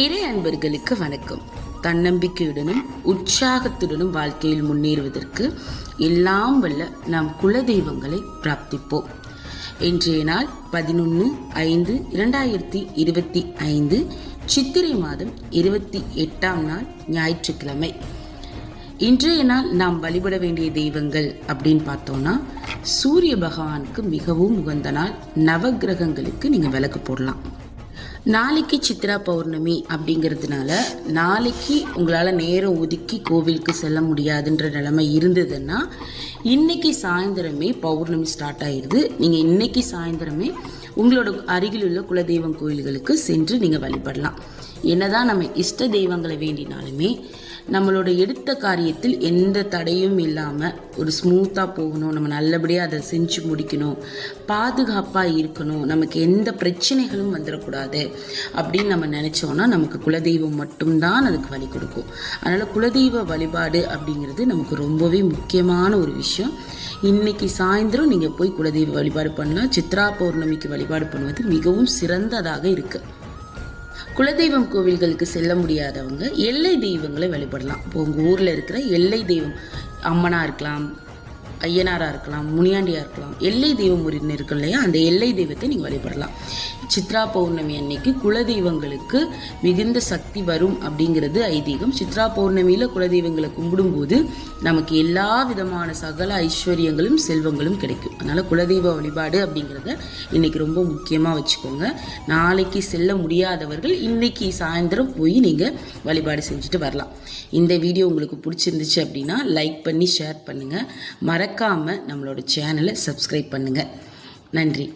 இறை அன்பர்களுக்கு வணக்கம். தன்னம்பிக்கையுடனும் உற்சாகத்துடனும் வாழ்க்கையில் முன்னேறுவதற்கு எல்லாம் வல்ல நாம் குலதெய்வங்களை பிரார்த்திப்போம். இன்றைய நாள் 11/5/2025 சித்திரை மாதம் 28ஆம் நாள் ஞாயிற்றுக்கிழமை. இன்றைய நாள் நாம் வழிபட வேண்டிய தெய்வங்கள் அப்படின்னு பார்த்தோம்னா, சூரிய பகவானுக்கு மிகவும் உகந்த நாள். நவகிரகங்களுக்கு நீங்கள் விளக்கு போடலாம். நாளைக்கு சித்ரா பௌர்ணமி அப்படிங்கிறதுனால நாளைக்கு உங்களால் நேரம் ஒதுக்கி கோவிலுக்கு செல்ல முடியாதுன்ற நிலைமை இருந்ததுன்னா, இன்னைக்கு சாயந்தரமே பௌர்ணமி ஸ்டார்ட் ஆயிடுது. நீங்கள் இன்னைக்கு சாயந்தரமே உங்களோட அருகில் உள்ள குலதெய்வம் கோயில்களுக்கு சென்று நீங்கள் வழிபடலாம். என்னதான் நம்ம இஷ்ட தெய்வங்களை வேண்டினாலுமே நம்மளோட எடுத்த காரியத்தில் எந்த தடையும் இல்லாமல் ஒரு ஸ்மூத்தாக போகணும், நம்ம நல்லபடியாக அதை செஞ்சு முடிக்கணும், பாதுகாப்பாக இருக்கணும், நமக்கு எந்த பிரச்சனைகளும் வந்துடக்கூடாது அப்படின்னு நம்ம நினச்சோன்னா நமக்கு குலதெய்வம் மட்டும்தான் அதுக்கு வழி கொடுக்கும். அதனால் குலதெய்வ வழிபாடு அப்படிங்கிறது நமக்கு ரொம்பவே முக்கியமான ஒரு விஷயம். இன்னைக்கு சாயந்தரம் நீங்கள் போய் குலதெய்வ வழிபாடு பண்ணலாம். சித்ரா பௌர்ணமிக்கு வழிபாடு பண்ணுவது மிகவும் சிறந்ததாக இருக்குது. குலதெய்வம் கோவில்களுக்கு செல்ல முடியாதவங்க எல்லை தெய்வங்களை வழிபடலாம். இப்போ உங்கள் ஊரில் இருக்கிற எல்லை தெய்வம் அம்மனாக இருக்கலாம், ஐயனாராக இருக்கலாம், முனியாண்டியாக இருக்கலாம், எல்லை தெய்வம் ஒன்று இருக்கு இல்லையா, அந்த எல்லை தெய்வத்தை நீங்கள் வழிபடலாம். சித்ரா பௌர்ணமி அன்னைக்கு குலதெய்வங்களுக்கு மிகுந்த சக்தி வரும் அப்படிங்கிறது ஐதீகம். சித்ரா பௌர்ணமியில் குலதெய்வங்களை கும்பிடும்போது நமக்கு எல்லா விதமான சகல ஐஸ்வர்யங்களும் செல்வங்களும் கிடைக்கும். அதனால் குலதெய்வ வழிபாடு அப்படிங்கிறத இன்னைக்கு ரொம்ப முக்கியமாக வச்சுக்கோங்க. நாளைக்கு செல்ல முடியாதவர்கள் இன்னைக்கு சாயந்தரம் போய் நீங்கள் வழிபாடு செஞ்சுட்டு வரலாம். இந்த வீடியோ உங்களுக்கு பிடிச்சிருந்துச்சு அப்படின்னா லைக் பண்ணி ஷேர் பண்ணுங்கள். மறக்காமல் நம்மளோட சேனலை சப்ஸ்கிரைப் பண்ணுங்கள். நன்றி.